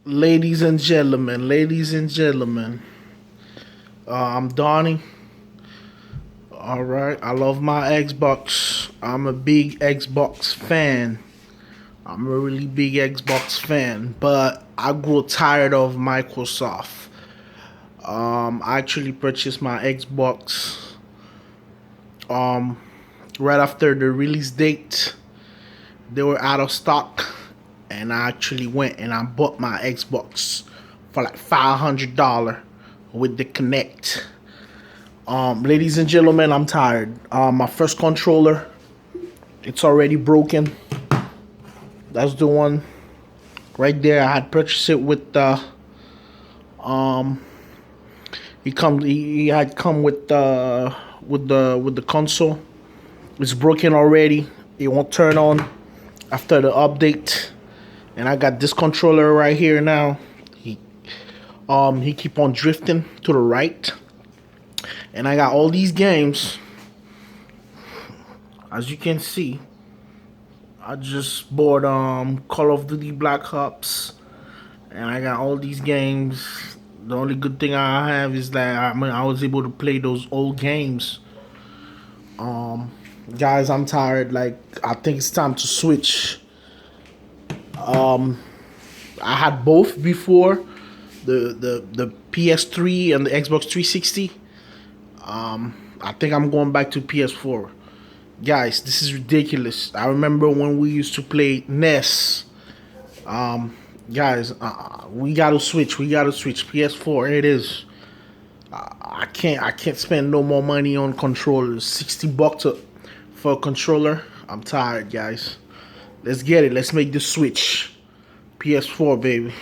ladies and gentlemen, I'm Donnie. All right, I love my Xbox. I'm a big Xbox fan. I'm a really big Xbox fan, but I grew tired of Microsoft. I actually purchased my Xbox um right after the release date. They were out of stock, and I actually went and I bought my Xbox for like $500 with the Connect. Ladies and gentlemen, I'm tired. My first controller, it's already broken. That's the one right there. I had purchased it with the um. He had come with the console. It's broken already. It won't turn on after the update. And I got this controller right here now. He keep on drifting to the right. And I got all these games. As you can see, I just bought Call of Duty Black Ops, and I got all these games. The only good thing I have is that I was able to play those old games. Um, Guys, I'm tired. Like, I think it's time to switch. Um, I had both before, the PS3 and the Xbox 360. I think I'm going back to PS4. Guys, this is ridiculous. I remember when we used to play NES. Um, Guys, we gotta switch. We gotta switch. PS4, it is. I can't spend no more money on controllers. $60 for a controller. I'm tired, guys. Let's get it. Let's make the switch. PS4, baby.